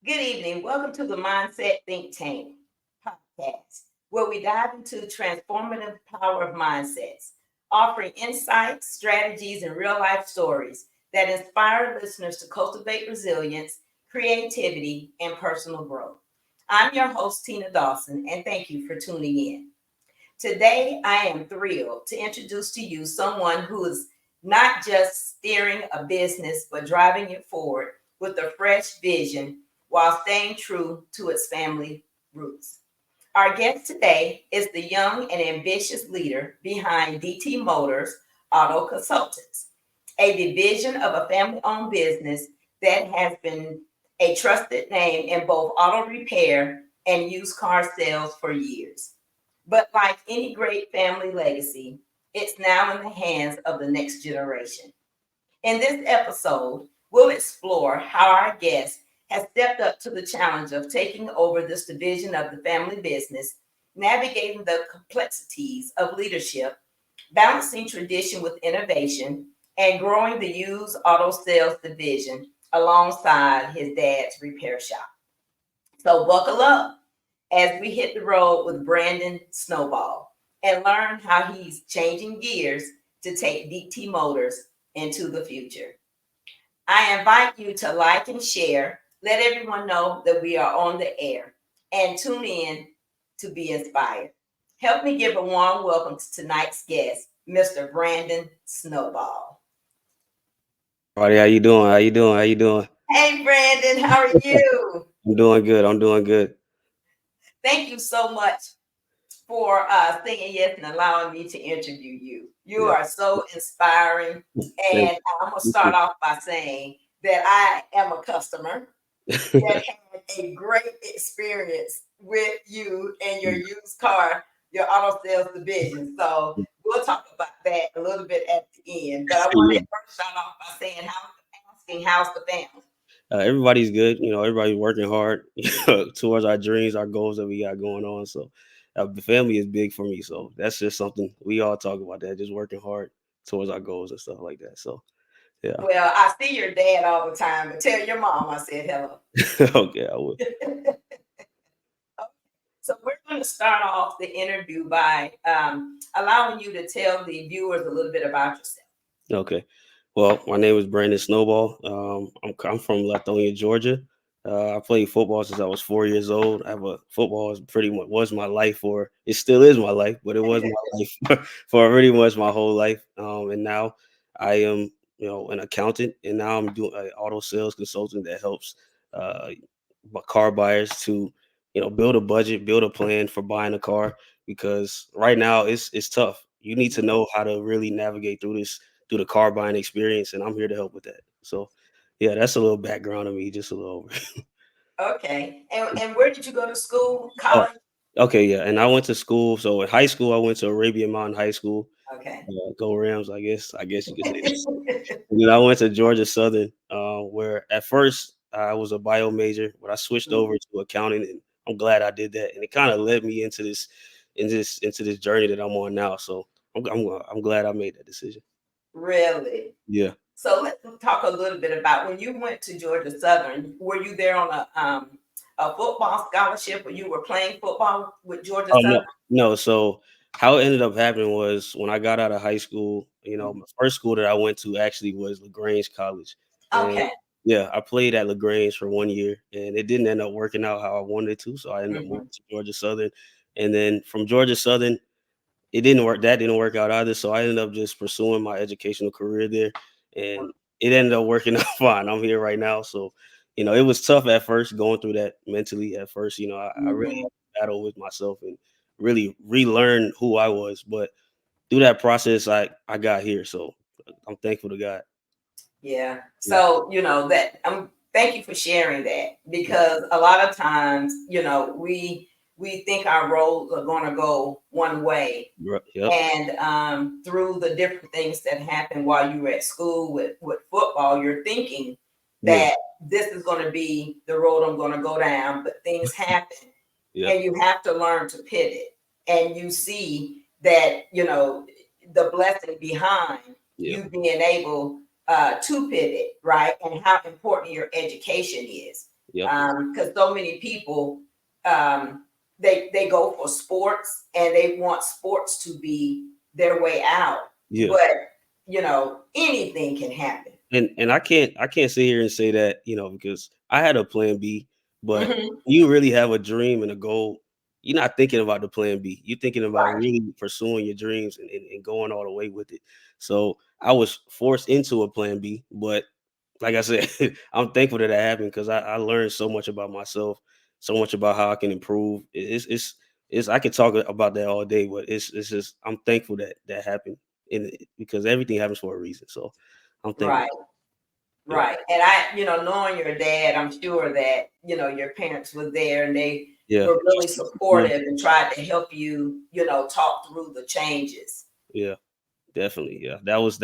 Good evening. Welcome to the Mindset Think Tank podcast, where we dive into transformative power of mindsets, offering insights, strategies, and real life stories that inspire listeners to cultivate resilience, creativity, and personal growth. I'm your host, Tina Dawson, and thank you for tuning in. Today, I am thrilled to introduce to you someone who is not just steering a business, but driving it forward with a fresh vision while staying true to its family roots. Our guest today is the young and ambitious leader behind DT Motors Auto Consultants, a division of a family owned business that has been a trusted name in both auto repair and used car sales for years. But like any great family legacy, it's now in the hands of the next generation. In this episode, we'll explore how our guest has stepped up to the challenge of taking over this division of the family business, navigating the complexities of leadership, balancing tradition with innovation, and growing the used auto sales division alongside his dad's repair shop. So buckle up as we hit the road with Brandon Snowball and learn how he's changing gears to take DT Motors into the future. I invite you to like and share, let everyone know that we are on the air, and tune in to be inspired. Help me give a warm welcome to tonight's guest, Mr. Brandon Snowball. Everybody, how you doing? How you doing? How you doing? Hey, Brandon, how are you? I'm doing good. I'm doing good. Thank you so much for saying yes and allowing me to interview you. You Yeah. are so inspiring. Thank And I'm going to you. start off by saying that I am a customer that had a great experience with you and your used car, your auto sales division. So we'll talk about that a little bit at the end. But I want Yeah. to first start off by saying, asking, how's the family? Everybody's good. Everybody's working hard towards our dreams, our goals that we got going on. So, the family is big for me. So that's just something we all talk about. That just working hard towards our goals and stuff like that. So, yeah. Well, I see your dad all the time, but tell your mom I said hello. Okay, I would. So we're going to start off the interview by allowing you to tell the viewers a little bit about yourself. Okay. Well, my name is Brandon Snowball. I'm from Lithonia, Georgia. I played football since I was 4 years old. I have a football is pretty much was my life, or it still is my life, but it was my life for pretty much my whole life. And now I am, an accountant, and now I'm doing an auto sales consultant that helps uh, car buyers to, build a budget, build a plan for buying a car, because right now it's tough. You need to know how to really navigate through the car buying experience, and I'm here to help with that. So, yeah, that's a little background of me, just a little. Okay. And where did you go to school? Oh, College? okay, yeah. And I went to school. So in high school, I went to Arabian Mountain High School. Okay. Go Rams, I guess. I guess you could say that. And then I went to Georgia Southern, where at first I was a bio major, but I switched over to accounting, and I'm glad I did that. And it kind of led me into this journey that I'm on now. So I'm glad I made that decision. Really? Yeah. So let's talk a little bit about when you went to Georgia Southern. Were you there on a football scholarship, or you were playing football with Georgia Oh, Southern? no. So how it ended up happening was when I got out of high school, Mhm. my first school that I went to actually was LaGrange College. And Okay. yeah, I played at LaGrange for 1 year, and it didn't end up working out how I wanted it to. So I ended up moving Hmm. to Georgia Southern. And then from Georgia Southern, it didn't work. That didn't work out either. So I ended up just pursuing my educational career there, and it ended up working out fine. I'm here right now. So, it was tough at first going through that mentally at first. I really Hmm. had to battle with myself and really relearn who I was. But through that process, I got here. So I'm thankful to God. Yeah. Yeah. So, that thank you for sharing that, because a lot of times, we think our roles are going to go one way, Yep. and through the different things that happen while you were at school with football, you're thinking Yeah. that this is going to be the road I'm going to go down, but things happen, Yep. and you have to learn to pivot, and you see that the blessing behind Yeah. you being able to pivot, right, and how important your education is. Yep. Because so many people, um, they go for sports and they want sports to be their way out, Yeah. but anything can happen. And I can't sit here and say that, because I had a plan B, but Hmm. you really have a dream and a goal. You're not thinking about the plan B. You're thinking about Right, really pursuing your dreams and going all the way with it. So I was forced into a plan B, but like I said, I'm thankful that happened because I learned so much about myself, so much about how I can improve. It's I could talk about that all day, but it's just I'm thankful that that happened because everything happens for a reason. So I'm thankful. right, Yeah. right. And knowing your dad, I'm sure that your parents were there and they Yeah. were really supportive and tried to help you, talk through the changes. Yeah, definitely. That was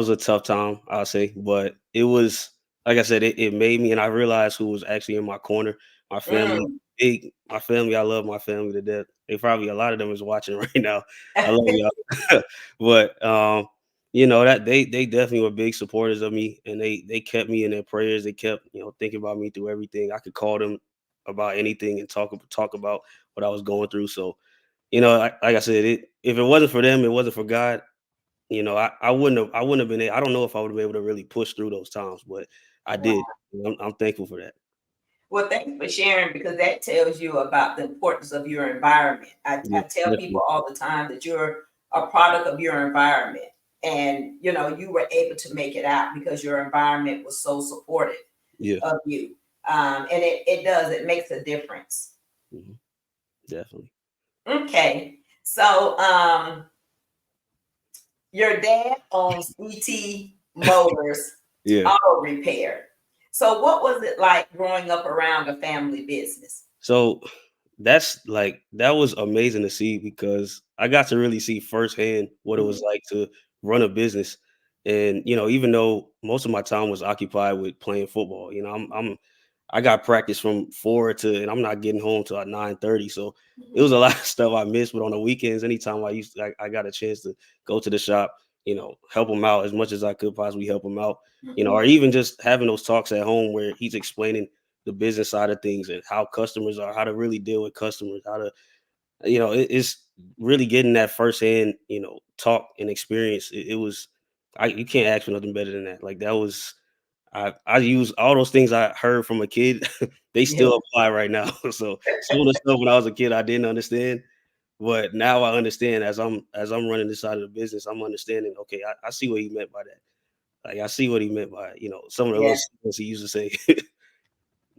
a tough time, I'll say, but it was like I said, it made me, and I realized who was actually in my corner. My family, Mm. my family. I love my family to death. They probably a lot of them is watching right now. I love y'all, but that they definitely were big supporters of me, and they kept me in their prayers. They kept thinking about me through everything. I could call them about anything and talk about what I was going through. So like I said, if it wasn't for them, it wasn't for God. I wouldn't have been. I don't know if I would have been able to really push through those times, but I did. I'm thankful for that. Well, thanks for sharing because that tells you about the importance of your environment. I Yeah, tell people definitely. all the time that you're a product of your environment and you were able to make it out because your environment was so supportive Yeah, of you. And it makes a difference. mhm, definitely. Okay. So your dad owns ET Motors Yeah. Auto Repair. So what was it like growing up around a family business? So that was amazing to see because I got to really see firsthand what it was Mhm. like to run a business. And even though most of my time was occupied with playing football, I got practice from 4 to, and I'm not getting home till 9:30. So it was a lot of stuff I missed. But on the weekends, anytime I got a chance to go to the shop, help him out as much as I could possibly help him out, Mhm. or even just having those talks at home where he's explaining the business side of things and how customers are, how to really deal with customers, how to, it's really getting that firsthand, talk and experience. It was, you can't ask for nothing better than that. Like that was, I use all those things I heard from a kid. They Yeah. still apply right now. So some of the stuff when I was a kid I didn't understand, but now I understand as I'm running this side of the business. I'm understanding. Okay, I see what he meant by that. Like I see what he meant by some of the little Yeah. things he used to say.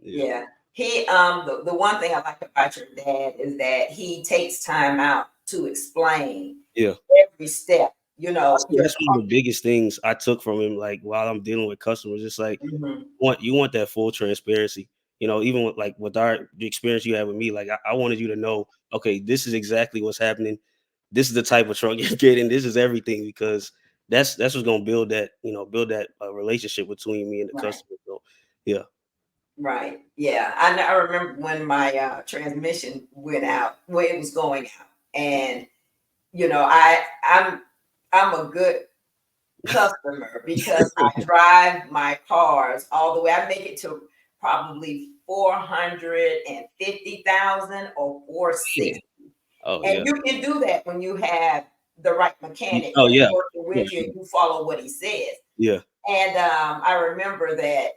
Yeah, Yeah. He the one thing I like about your dad is that he takes time out to explain yeah. every step. Your That's one of the biggest things I took from him. Like while I'm dealing with customers, it's like Mhm. you want that full transparency. Even with the experience you had with me, like I wanted you to know, okay, this is exactly what's happening. This is the type of truck you're getting. This is everything because that's what's gonna build that relationship between me and the Right. customer. So yeah, Right. Yeah. I remember when my transmission went out, when it was going out, and I'm a good customer because I drive my cars all the way. I make it to probably 450,000 or yeah. 460. Oh And yeah. you can do that when you have the right mechanic Oh that's yeah. working Yeah. with you and you follow what he says. Yeah. And I remember that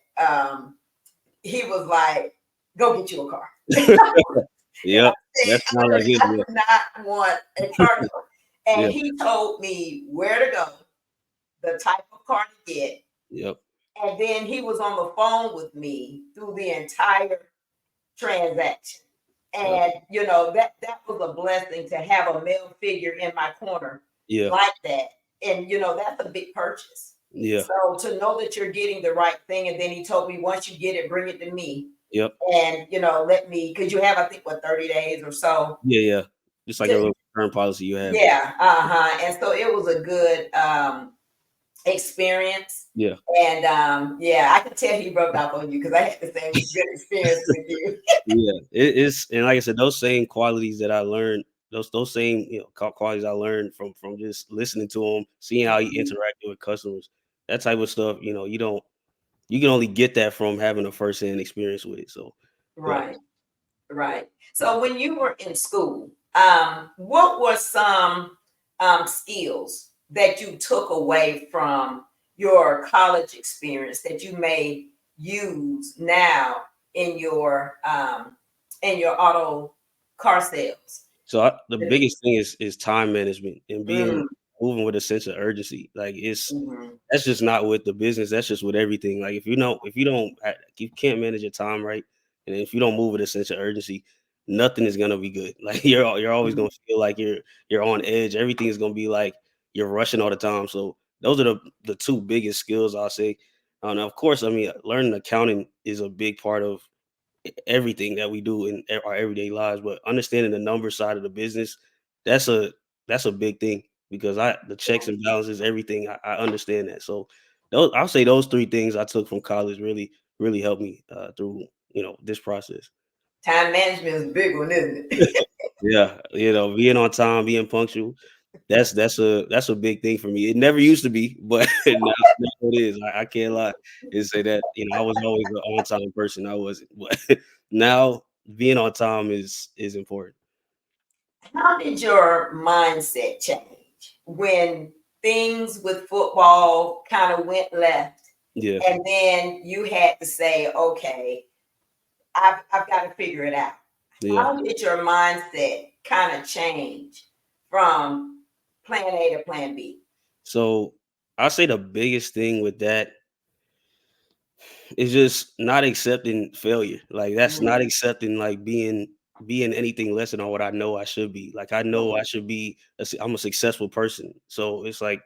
he was like, go get you a car. And I Yep. said, That sounds like it. I Yeah. do not want a car note. Yeah. And he told me where to go, the type of car to get. Yep. And then he was on the phone with me through the entire transaction. Yep. And that was a blessing to have a male figure in my corner Yeah. like that. And that's a big purchase. Yeah. So to know that you're getting the right thing, and then he told me once you get it, bring it to me. Yep. And let me, because you have, I think, what, 30 days or so. Yeah. Yeah. Just like a To, little return policy you have. yeah, uh-huh. And so it was a good experience. Yeah. And yeah, I could tell he rubbed off on you because I had the same good experience with you. Yeah, it is, and like I said, those same qualities that I learned, those same qualities I learned from just listening to him, seeing how he Mhm. interacted with customers, that type of stuff. You don't. you can only get that from having a first-hand experience with it. So yeah. Right. Right. So when you were in school, what were some skills that you took away from your college experience that you may use now in your auto car sales? So the biggest thing is time management and being Mm, moving with a sense of urgency. Like it's mhm, that's just not with the business. That's just with everything. Like if you can't manage your time right, and if you don't move with a sense of urgency, nothing is gonna be good. Like you're always mhm. gonna feel like you're on edge. Everything is gonna be like you're rushing all the time. So those are the two biggest skills I'll say. And of course, I mean, learning accounting is a big part of everything that we do in our everyday lives, but understanding the number side of the business, that's a that's a big thing because I the checks and balances, everything, I understand that. So those I'll say those three things I took from college really helped me through this process. Time management is a big one, isn't it? Yeah, being on time, being punctual, that's a big thing for me. It never used to be, but now it is. I can't lie and say that I was always an on time person. I wasn't, but now being on time is important. How did your mindset change when things with football kind of went left? Yeah, And then you had to say, okay, I've got to figure it out. yeah. How did your mindset kind of change from plan A to plan B? So I say the biggest thing with that is just not accepting failure. Like that's not Mm, accepting like being anything less than what I know I should be. Like I know I should be. I'm a successful person. So it's like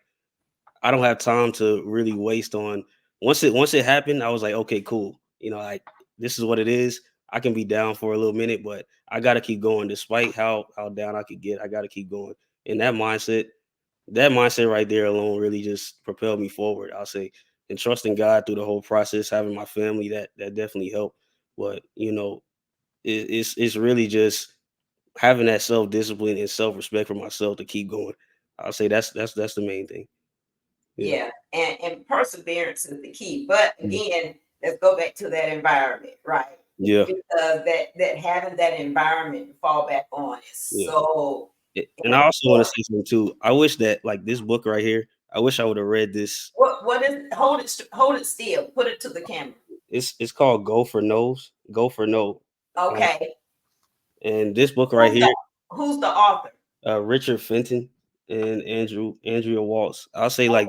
I don't have time to really waste on once it happened, I was like, okay, cool. Like this is what it is. I can be down for a little minute, but I gotta keep going despite how down I could get. I gotta keep going. And that mindset right there alone really just propelled me forward. I'll say, and trusting God through the whole process, having my family that definitely helped. But it's really just having that self discipline and self respect for myself to keep going. I'll say that's the main thing. Yeah. yeah, and perseverance is the key. But Mhm. again, let's go back to that environment, right? Yeah. Because that having that environment to fall back on is Yeah. so And I also want to important. say something too. I wish that like this book right here, I wish I would have read this. What is hold it still, put it to the camera. It's called Go for No's, Go for No. Um, Okay. and this book right Who's the here, who's the author? Richard Fenton and Andrea Waltz. I'll say like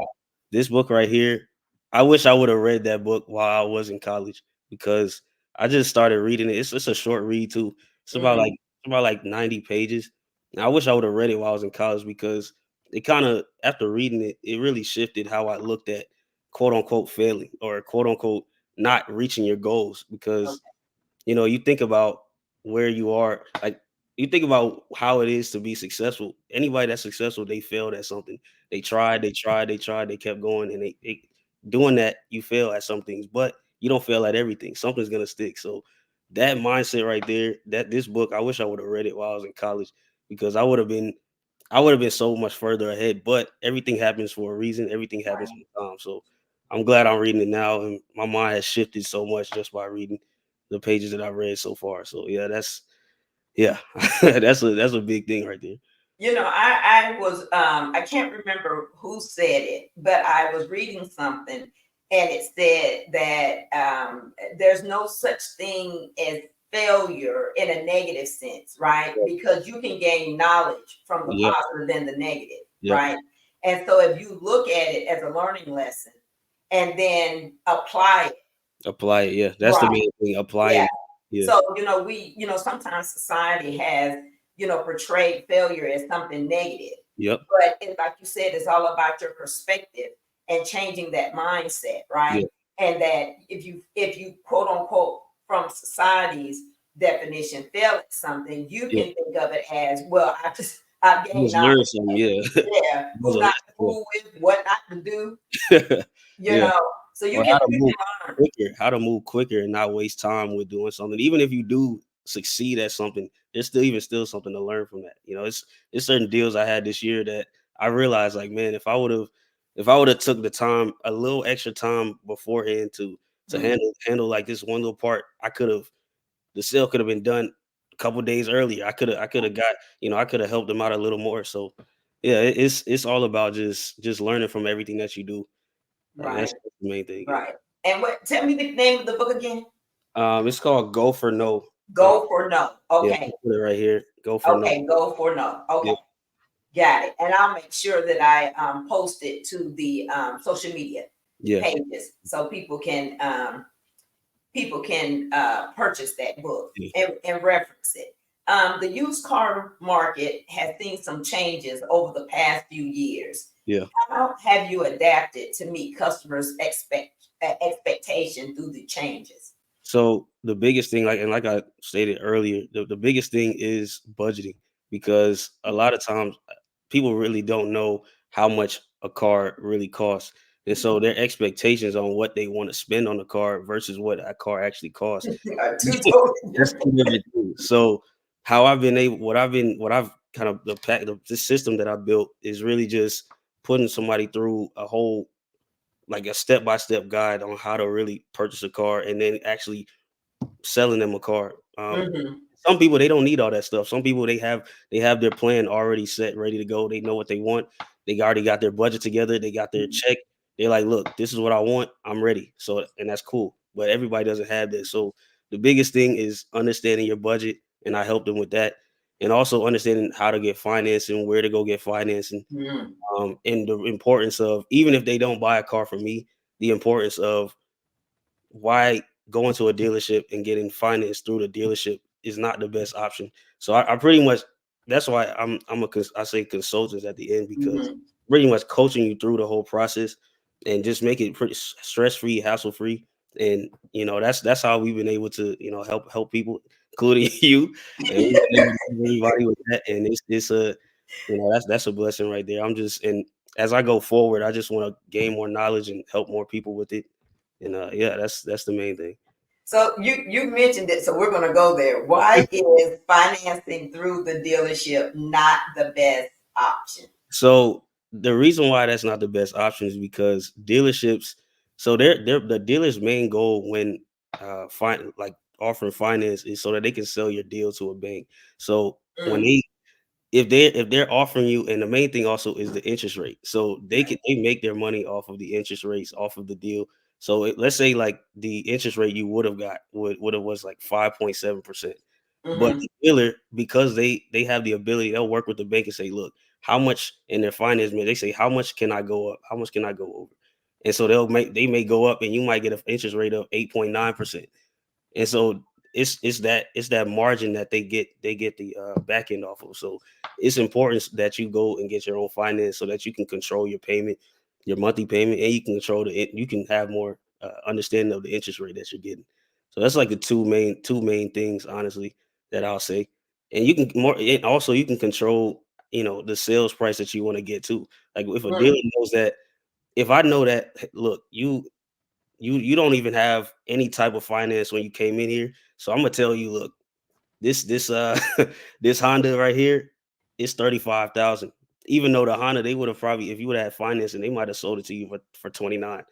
this book right here. I wish I would have read that book while I was in college because I just started reading it. It's a short read too. It's about like Mhm. it's about like 90 pages. And I wish I would have read it while I was in college because it kind of after reading it, it really shifted how I looked at quote unquote failing or quote unquote not reaching your goals because Okay. you think about where you are, like you think about how it is to be successful. Anybody that's successful, they failed at something. They kept going, and doing that, you fail at some things, but you don't fail at everything. Something's gonna stick. So that mindset right there, that this book, I wish I would have read it while I was in college because I would have been so much further ahead. But everything happens for a reason. Everything happens Right. for time. So I'm glad I'm reading it now, and my mind has shifted so much just by reading the pages that I've read so far. So yeah, that's a big thing right there. I was I can't remember who said it, but I was reading something and it said that there's no such thing as failure in a negative sense, right? Because you can gain knowledge from the Yep, positive and the negative, yep. right? And so if you look at it as a learning lesson and then apply it, Apply it. Yeah, that's the right? main thing. Applying Yeah. it. Yeah, So, sometimes society has, portrayed failure as something negative. yep, But like you said, it's all about your perspective and changing that mindset, right? yeah, And that if you quote unquote from society's definition fail at something, you yeah. can think of it as, well, I You gained just learn knowledge. something. Yeah, it Yeah, was who a not to fool with, what not to do, lesson. you Yeah. know. So Or you can learn. how to move quicker and not waste time with doing something. Even if you do succeed at something, there's still something to learn from that. It's certain deals I had this year that I realized like, man, if I would have took the time, a little extra time beforehand to handle like this one little part. The sale could have been done a couple days earlier. I could have got, I could have helped them out a little more. So yeah, it's all about just learning from everything that you do. That's Right, the main thing. right. And what? Tell me the name of the book again. It's called Go for No. Uh, Go for no. yeah, Okay. I'll put it right here. Go for No. Okay. Go for no. Okay. Yeah, Got it. And I'll make sure that I post it to the social media yeah, pages so people can purchase that book yeah, and reference it. The used car market has seen some changes over the past few years. yeah. How have you adapted to meet customers' expectation through the changes? So the biggest thing, like I stated earlier, the biggest thing is budgeting, because a lot of times people really don't know how much a car really costs. And so their expectations on what they want to spend on the car versus what a car actually costs. Two totally That's different. two different things. So how I've been able, what I've kind of the system that I built is really just putting somebody through a whole, like a step by step guide on how to really purchase a car, and then actually selling them a car. Mhm, Some people, they don't need all that stuff. Some people, they have their plan already set, ready to go. They know what they want. They already got their budget together. They got their check. They're like, look, this is what I want. I'm ready. So, and that's cool. But everybody doesn't have this. So the biggest thing is understanding your budget, and I help them with that. And also understanding how to get financing, where to go get financing, mhm, and the importance of, even if they don't buy a car from me, the importance of why going to a dealership and getting financed through the dealership is not the best option. So I pretty much, that's why I say consultants at the end, because mhm, pretty much coaching you through the whole process and just make it pretty stress free, hassle free. And that's how we've been able to help people, including you, and we've been able to help everybody with that. And it's a that's a blessing right there. And as I go forward, I just want to gain more knowledge and help more people with it. And yeah, that's the main thing. So you mentioned it, so we're going to go there. Why is financing through the dealership not the best option? So the reason why that's not the best option is because dealerships, so they're the dealer's main goal when like offering finance is so that they can sell your deal to a bank. So when Mm, they if they're offering you, and the main thing also is the interest rate. So they make their money off of the interest rates off of the deal. So let's say like the interest rate you would have got would have was like 5.7%. But mhm, the dealer, because they have the ability, they'll work with the bank and say, look, how much in their finance man, they say, how much can I go up? How much can I go over? And so they may go up, and you might get an interest rate of 8.9%. And so it's that margin that they get the back end off of. So it's important that you go and get your own finance so that you can control your payment, your monthly payment, and you can control you can have more understanding of the interest rate that you're getting. So that's like the two main things, honestly, that I'll say. And you can more, and also you can control, the sales price that you want to get to. Like if a dealer mm, knows that, if I know that, look, you don't even have any type of finance when you came in here. So I'm gonna tell you, look, this this Honda right here is 35,000. Even though the Honda, they would have probably, if you would have had financing, they might have sold it to you for 29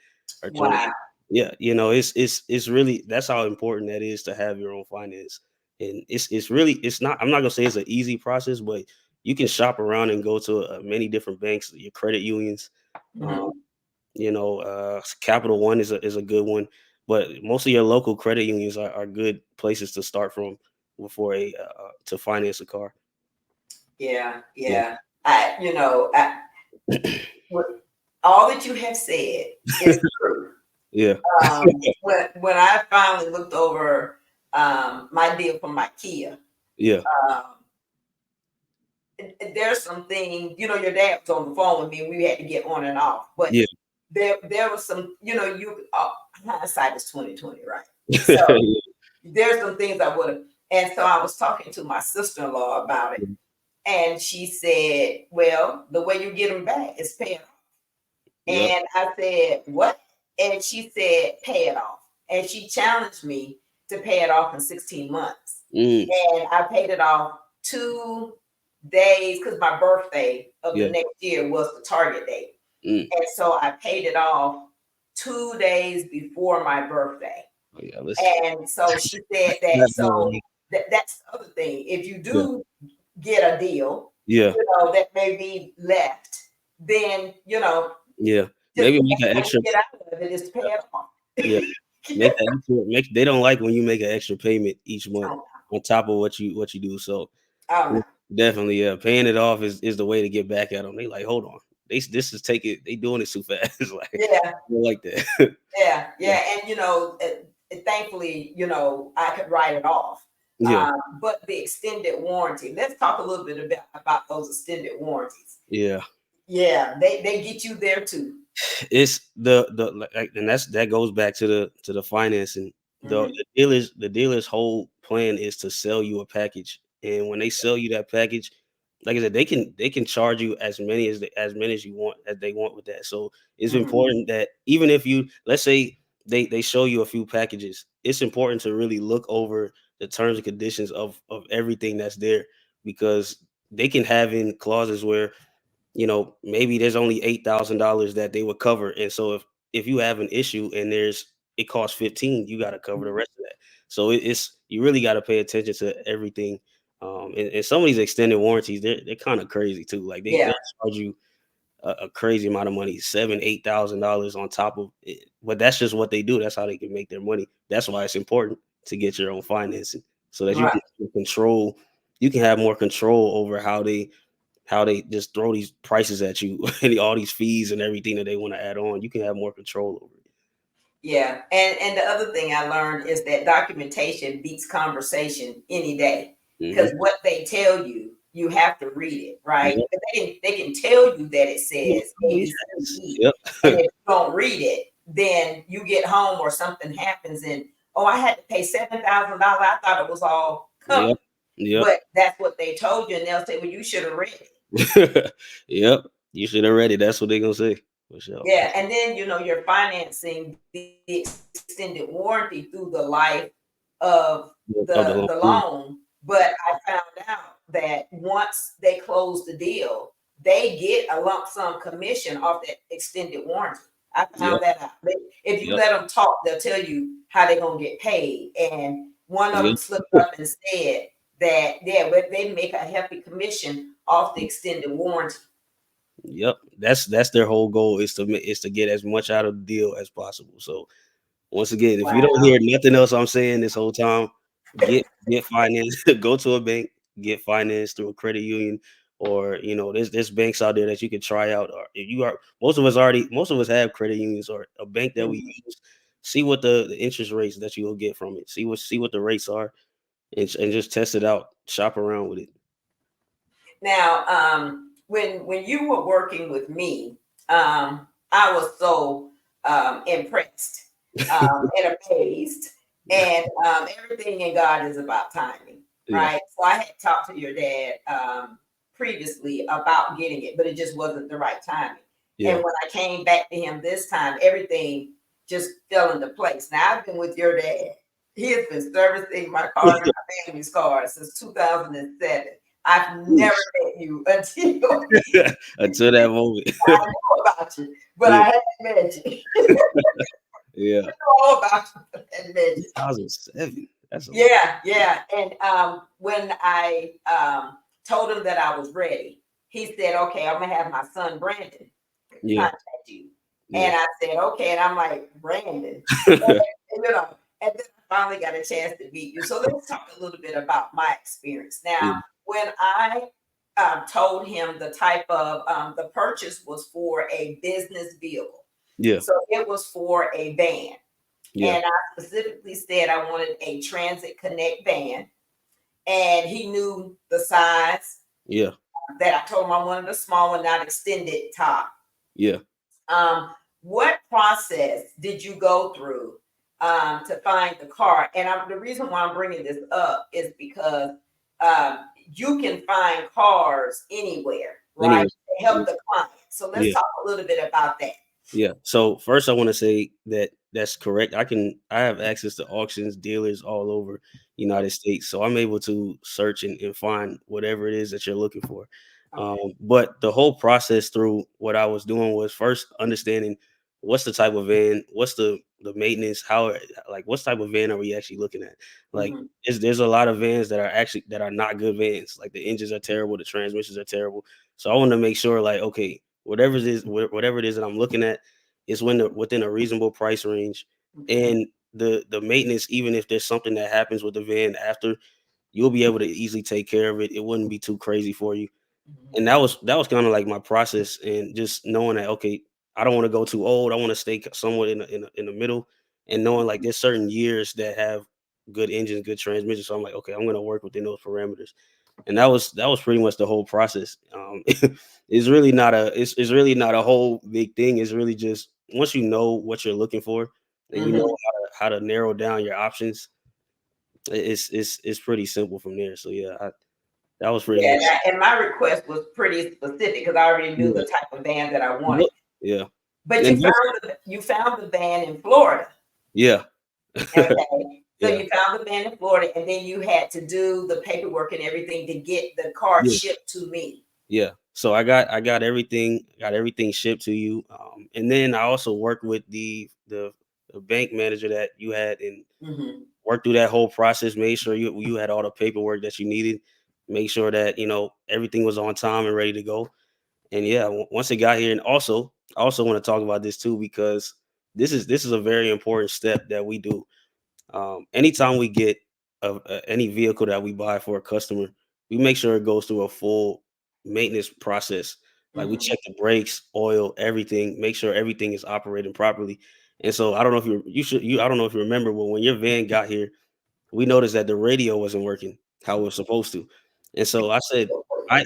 or 28. wow. Yeah, it's really, that's how important that is to have your own finance. And it's really, it's not, I'm not gonna say it's an easy process, but you can shop around and go to many different banks, your credit unions. Um, Mhm. Capital One is a good one, but most of your local credit unions are good places to start from before to finance a car. Yeah, Yeah, yeah. What, all that you have said is true. yeah, When I finally looked over my deal for my Kia, yeah, um, there's some things, your dad was on the phone with me and we had to get on and off. But yeah, there was some, hindsight is 2020, right? So there's some things I would have. And so I was talking to my sister-in-law about it. And she said, well, the way you get them back is paying off. yep, And I said, what? And she said, pay it off. And she challenged me to pay it off in 16 months. mm, And I paid it off 2 days because my birthday of the yeah, next year was the target date. mm, And so I paid it off 2 days before my birthday. Oh, yeah, listen. And so she said that, Not so never like- that's the other thing. If you Yeah, do get a deal, yeah, that may be left, then, yeah. just Maybe the make best an way extra. to get out of it is to pay it off. Yeah, make that extra. Make they don't like when you make an extra payment each month Oh, on top of what you do. So oh no. definitely, yeah, paying it off is the way to get back at them. They like, hold on, this is taking. They doing it too fast. It's like Yeah, I don't like that. yeah, Yeah, yeah. And thankfully, I could write it off. yeah, But the extended warranty, let's talk a little bit about those extended warranties. yeah. Yeah, they get you there too. It's and that goes back to the financing. The, Hmm. the dealer's whole plan is to sell you a package, and when they sell you that package, like I said, they can charge you as many as you want as they want with that. So it's Hmm. important that even if you, let's say, they show you a few packages, it's important to really look over the terms and conditions of everything that's there, because they can have in clauses where maybe there's only $8,000 that they would cover. And so if you have an issue and it costs 15, you got to cover the rest of that. So it's you really got to pay attention to everything. And some of these extended warranties, they're kind of crazy too. Like Yeah, they'll charge you a crazy amount of money, $7,000, $8,000 on top of it. But that's just what they do. That's how they can make their money. That's why it's important to get your own financing so that you right. can control. You can have more control over how they just throw these prices at you and all these fees and everything that they want to add on. You can have more control over it. Yeah, and the other thing I learned is that documentation beats conversation any day. Because Hmm. what they tell you, you have to read it, right? Yep. But they can tell you that it Yeah. says Oh, A, B, C, D, yes. E, Yep. and if you don't read it, then you get home or something happens, and I had to pay $7,000. I thought it was all covered, Yep. Yep. but that's what they told you, and they'll say, "Well, you should have read it." Yep. You should have read it. That's what they're gonna say. For sure. Yeah, and then you're financing the extended warranty through the life of the Of the long term. loan. But I found out that once they close the deal, they get a lump sum commission off that extended warranty. I Yep. found that out. If you Yep. let them talk, they'll tell you how they're gonna get paid. And one of them Yep. slipped up and said that, yeah, but they make a hefty commission off the extended warranty. Yep. That's their whole goal is to get as much out of the deal as possible. So once again, if you don't Wow. hear nothing else I'm saying this whole time, get finance, go to a bank, get finance through a credit union, or there's banks out there that you can try out. Or if you are most of us have credit unions or a bank that we Mhm. use. See what the interest rates that you will get from it. See what the rates are, and just test it out. Shop around with it. Now, when you were working with me, I was so impressed and amazed, and everything in God is about timing, Yeah, right? So I had talked to your dad previously about getting it, but it just wasn't the right timing. And yeah. when I came back to him this time, everything just fell into place. Now I've been with your dad. He has been servicing my cars and my family's cars since 2007. I've never met you until Until that moment. I know about you, but Yeah, I haven't met you. yeah. All about you, but I haven't met you. 2007. That's a long. Yeah, yeah. And when I told him that I was ready, he said, "Okay, I'm gonna have my son Brandon Yeah, contact you." yeah, And I said, "Okay." And I'm like, "Brandon," and then I finally got a chance to meet you. So let's talk a little bit about my experience. Now, yeah, when I told him the type of the purchase was for a business vehicle, yeah, so it was for a van, yeah, and I specifically said I wanted a Transit Connect van, and he knew the size yeah, that I told him I wanted a small one, not extended top. yeah. What process did you go through to find the car? And the reason why I'm bringing this up is because um, you can find cars anywhere, right? Anyway, To help the client. So let's yeah, talk a little bit about that. yeah. So first, I want to say that that's correct. I have access to auctions, dealers all over United States, so I'm able to search and find whatever it is that you're looking for. Okay. But the whole process through what I was doing was first understanding what's the type of van, what's the maintenance, how like what type of van are we actually looking at? Like Mhm. there's a lot of vans that are not good vans. Like the engines are terrible, the transmissions are terrible. So I want to make sure like okay, whatever it is that I'm looking at is within a reasonable price range, Okay. and the maintenance, even if there's something that happens with the van after, you'll be able to easily take care of it. It wouldn't be too crazy for you. Mhm. And that was kind of like my process, and just knowing that okay, I don't want to go too old. I want to stay somewhat in the middle, and knowing like there's certain years that have good engines, good transmission. So I'm like, okay, I'm gonna work within those parameters, and that was pretty much the whole process. It's really not a whole big thing. It's really just once you know what you're looking for, and you know Mhm. how to narrow down your options, it's pretty simple from there. So yeah, that was pretty Yeah, much. and my request was pretty specific because I already knew the Yeah. type of band that I wanted. Yep. Yeah. But And that's you found the band in Florida. yeah. Okay. So Yeah. you found the band in Florida, and then you had to do the paperwork and everything to get the car Yeah. shipped to me. Yeah. So I got everything shipped to you. And then I also worked with the bank manager that you had, and Mhm. worked through that whole process, made sure you had all the paperwork that you needed, make sure that, everything was on time and ready to go. And yeah, once it got here, and also I also want to talk about this too, because this is a very important step that we do. Anytime we get any vehicle that we buy for a customer, we make sure it goes through a full maintenance process. Like we Mhm. check the brakes, oil, everything, make sure everything is operating properly. And so I don't know if you I don't know if you remember, but when your van got here, we noticed that the radio wasn't working how it was supposed to. And so I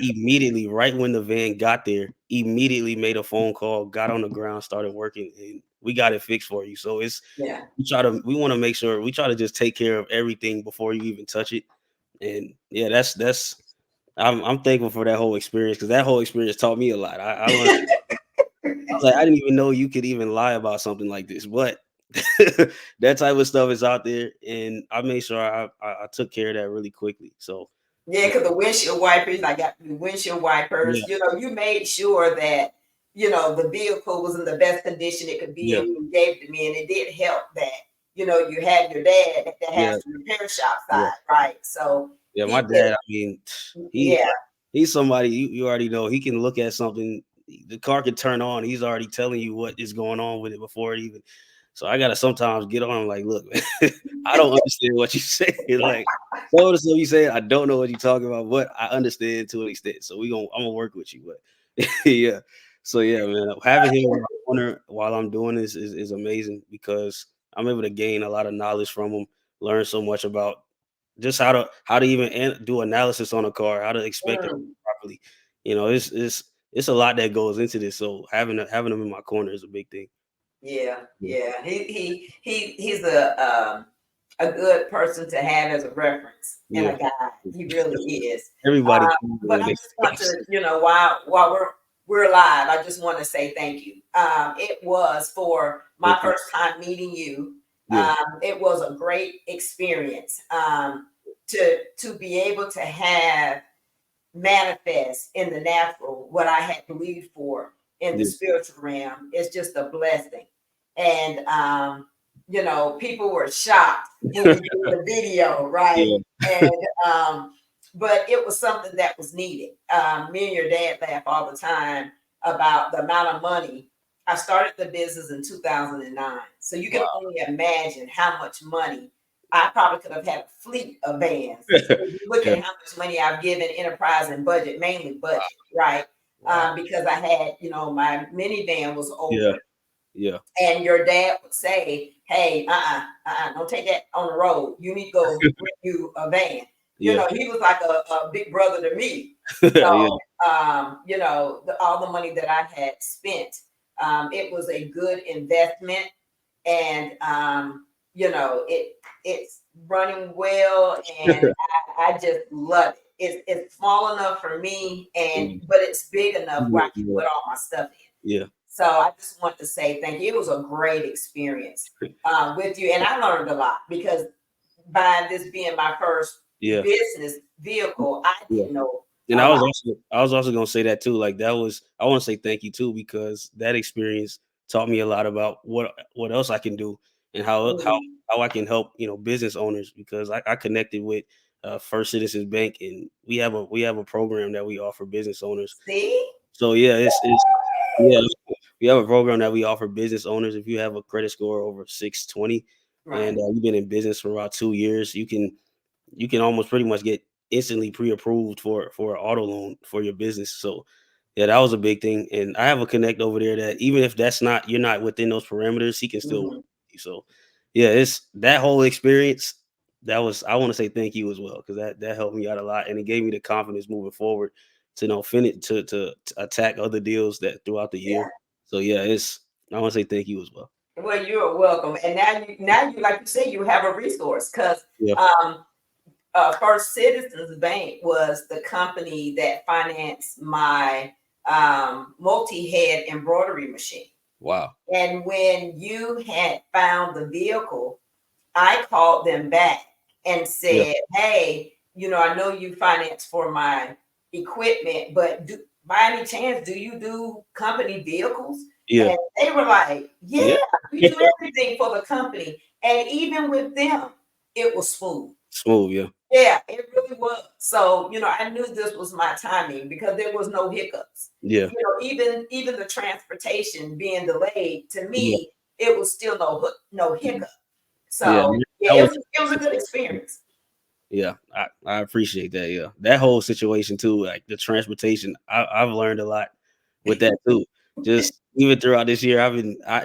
immediately, right when the van got there, immediately made a phone call, got on the ground, started working, and we got it fixed for you. So Yeah. we want to make sure we try to just take care of everything before you even touch it. And yeah, that's I'm thankful for that whole experience, because that whole experience taught me a lot. I learned. I was like, I didn't even know you could even lie about something like this, but that type of stuff is out there, and I made sure I took care of that really quickly. So Yeah, yeah, because the windshield wipers, I got the windshield wipers. yeah, You made sure that the vehicle was in the best condition it could be yeah, in when you gave it to me, and it did help that you had your dad that yeah, has the repair shop yeah. side, right? So Yeah, my he did, dad, I mean, yeah, he's somebody you already know. He can look at something, the car can turn on. He's already telling you what is going on with it before it even. So I gotta sometimes get on him like, look, man, I don't understand what you say. Like some of the stuff you say, I don't know what you're talking about, but I understand to an extent. So I'm gonna work with you. But yeah. So yeah, man, having him in my corner while I'm doing this is amazing, because I'm able to gain a lot of knowledge from him, learn so much about just how to even do analysis on a car, how to expect it mm, properly. It's a lot that goes into this. So having them in my corner is a big thing. yeah, Yeah, yeah. He's a good person to have as a reference and yeah. a guide. He really is. Everybody Uh, can do but it. I just want to, while we're live, I just want to say thank you. It was for my Thank you. first time meeting you. Yeah, It was a great experience to be able to have manifest in the natural what I had believed for in the yeah, spiritual realm. It's just a blessing. And people were shocked when we did the video, right? yeah, And but it was something that was needed. Me and your dad laugh all the time about the amount of money. I started the business in 2009. So you can wow. only imagine how much money I probably could have had a fleet of vans. If you look Yeah, at how much money I've given enterprise and budget, mainly budget, right? wow. Because I had, my minivan was Yeah, over, yeah, and your dad would say, "Hey, don't take that on the road. You need to go rent you a van." yeah, He was like a big brother to me. yeah, So, all the money that I had spent, it was a good investment, and it's running well, and I just love it. It's small enough for me, but it's big enough where I can yeah, put all my stuff in. yeah, So I just want to say thank you. It was a great experience with you, and I learned a lot because by this being my first yeah, business vehicle, I yeah. didn't know And a lot. I was also gonna say that too. Like I want to say thank you too, because that experience taught me a lot about what else I can do and Mhm. how I can help business owners because I connected with First Citizens Bank, and we have a program that we offer business owners. See? So yeah, it's yeah, we have a program that we offer business owners. If you have a credit score over 620 and Right. you've been in business for about 2 years, you can almost pretty much get instantly pre-approved for an auto loan for your business. So yeah, that was a big thing. And I have a connect over there that even if you're not within those parameters, he can still work Mhm. with you. So yeah, it's that whole experience. I want to say thank you as well because that helped me out a lot and it gave me the confidence moving forward to finish to attack other deals that throughout the year. Yeah. So yeah, I want to say thank you as well. Well, you're welcome. And now you, like you say, you have a resource because Yeah. um, First Citizens Bank was the company that financed my multi-head embroidery machine. Wow. And when you had found the vehicle, I called them back and Yeah. said, "Hey, I know you finance for my equipment, but by any chance, do you do company vehicles?" Yeah. And they were like, "Yeah, Yeah. we do everything for the company." And even with them, it was smooth. Smooth. Yeah. Yeah, it really was. So, I knew this was my timing because there was no hiccups. Yeah. Even the transportation being delayed, to Yeah. me, it was still no hiccup. Yeah. So yeah, That it was was it was a good experience. Yeah, I appreciate that. Yeah, that whole situation too, like the transportation. I've learned a lot with that too. Just even throughout this year,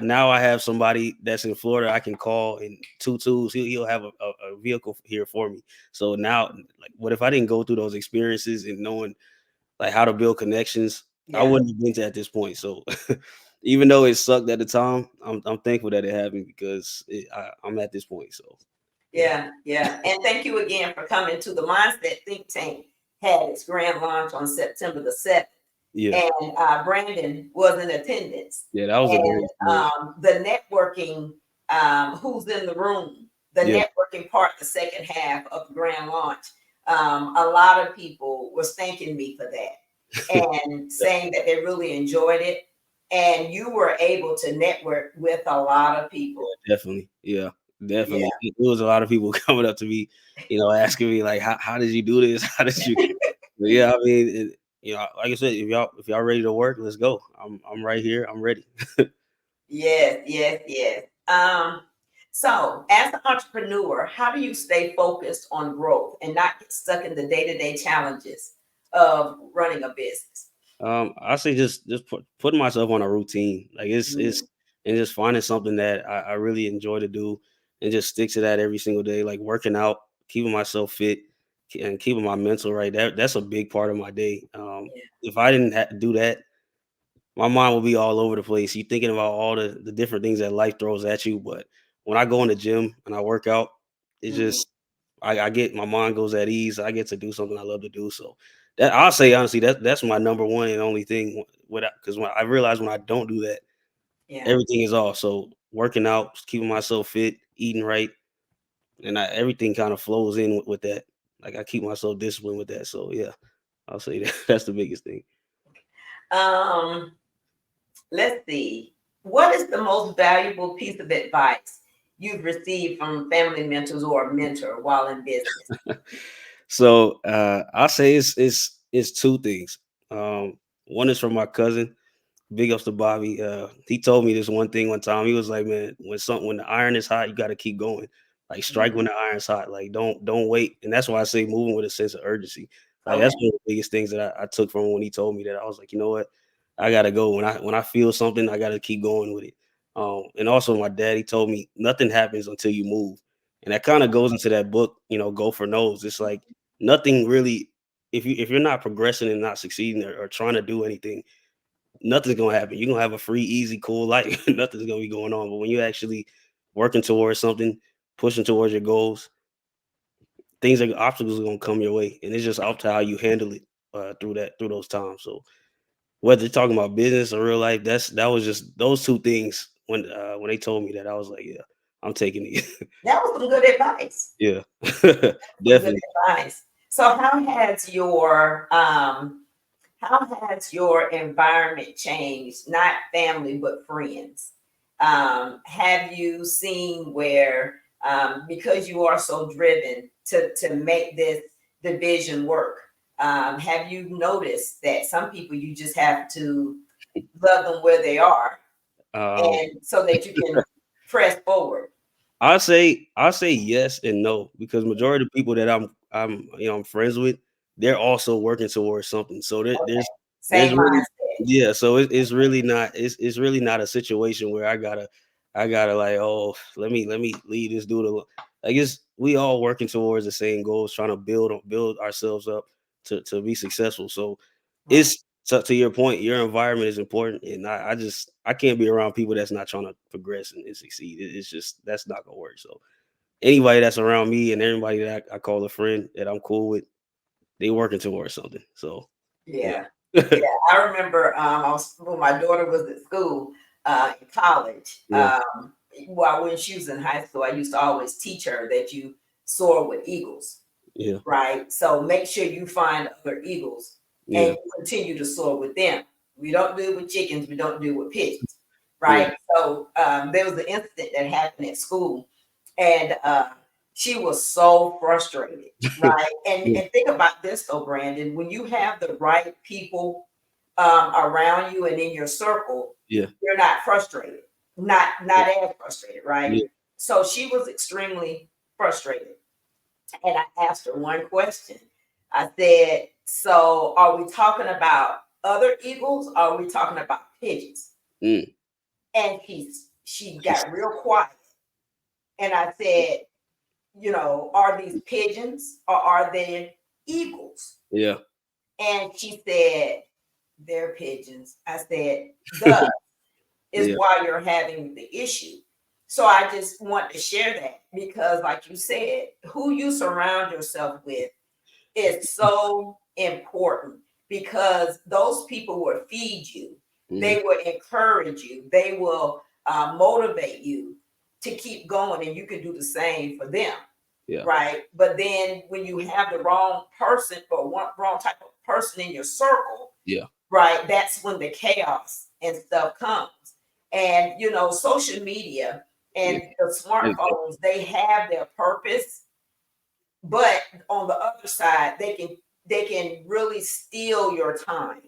now I have somebody that's in Florida I can call in two twos. He'll have a vehicle here for me. So now, like, what if I didn't go through those experiences and knowing like how to build connections, I Yeah, wouldn't have been to at this point. So even though it sucked at the time, I'm thankful that it happened because I'm at this point. So yeah, yeah, yeah. And thank you again for coming to the Mindset Think Tank. Had its grand launch on September the 7th. yeah, And Brandon was in attendance. yeah. That was a great And experience. the networking, who's in the room, the Yeah. networking part, the second half of the grand launch, a lot of people was thanking me for that and saying that they really enjoyed it. And you were able to network with a lot of people. Definitely. Yeah, Yeah. definitely. It was a lot of people coming up to me, asking me like, how did you do this? How did you? But yeah, I mean, like I said, if y'all ready to work, let's go. I'm right here. I'm ready. Yes, yes, yes. So as an entrepreneur, how do you stay focused on growth and not get stuck in the day-to-day challenges of running a business? I say just putting myself on a routine, like it's Mhm. and just finding something that I really enjoy to do, and just stick to that every single day, like working out, keeping myself fit, and keeping my mental right. That's a big part of my day. Yeah. If I didn't do that, my mind will be all over the place. You thinking about all the different things that life throws at you. But when I go in the gym and I work out, it's Mhm. just I get my mind goes at ease. I get to do something I love to do. So that I'll say honestly, that's my number one and only thing. Because when I realize when I don't do that, Yeah. everything is off. So working out, keeping myself fit, eating right, and everything kind of flows in with that. Like I keep myself disciplined with that. So yeah, I'll say that that's the biggest thing. Um, let's see. What is the most valuable piece of advice you've received from family mentors or a mentor while in business? So I'll say it's two things. One is from my cousin. Big ups to Bobby. He told me this one thing one time. He was like, "Man, when the iron is hot, you got to keep going. Like strike Mhm. when the iron's hot. Like don't wait." And that's why I say moving with a sense of urgency. Like that's Okay. one of the biggest things that I took from when he told me that. I was like, you know what, I gotta go. When I feel something, I gotta keep going with it. And also my dad, he told me nothing happens until you move, and that kind of goes into that book, Go for Nose. It's like nothing really. If you're not progressing and not succeeding or trying to do anything, nothing's gonna happen. You're gonna have a free, easy, cool life. Nothing's gonna be going on. But when you're actually working towards something, pushing towards your goals, obstacles are gonna come your way, and it's just up to how you handle it through those times. So whether you're talking about business or real life, that was just those two things. When they told me that, I was like, yeah, I'm taking it. That was some good advice. Yeah, Some good definitely. advice. So how has your environment changed, not family but friends? Have you seen where, because you are so driven to make this division work, have you noticed that some people you just have to love them where they are, Um, and so that you can press forward? I'll say yes and no because majority of people that I'm friends with, they're also working towards something. So Okay, there's same really mindset. yeah. So it's really not it's really not a situation where I gotta like, oh, let me lead this dude along. I guess we all working towards the same goals, trying to build ourselves up to be successful. So Right. it's to your point, your environment is important, and I can't be around people that's not trying to progress and succeed. It's just that's not gonna work. So anybody that's around me and everybody that I call a friend that I'm cool with, they working towards something. So yeah, Yeah, yeah. I remember when my daughter was at school, in college. yeah, Well, when she was in high school, I used to always teach her that you soar with eagles, yeah, right? So make sure you find other eagles and yeah, you continue to soar with them. We don't do it with chickens. We don't do it with pigeons, yeah, right? So there was an incident that happened at school, and she was so frustrated, right? And yeah, and think about this though, Brandon, when you have the right people around you and in your circle, yeah, you're not frustrated, not as frustrated, right? yeah, So she was extremely frustrated, and I asked her one question. I said, "So, are we talking about other eagles? Or are we talking about pigeons?" mm, And she got real quiet, and I said, "Are these pigeons or are they eagles?" yeah, And she said, "They're pigeons." I said, "The is yeah, why you're having the issue." So I just want to share that because, like you said, who you surround yourself with is so important because those people will feed you, mhm, they will encourage you, they will motivate you to keep going, and you can do the same for them, yeah, right? But then when you have the wrong person or one wrong type of person in your circle, yeah, right, that's when the chaos and stuff comes. And social media yeah, and the smartphones, they have their purpose, but on the other side, they can really steal your time.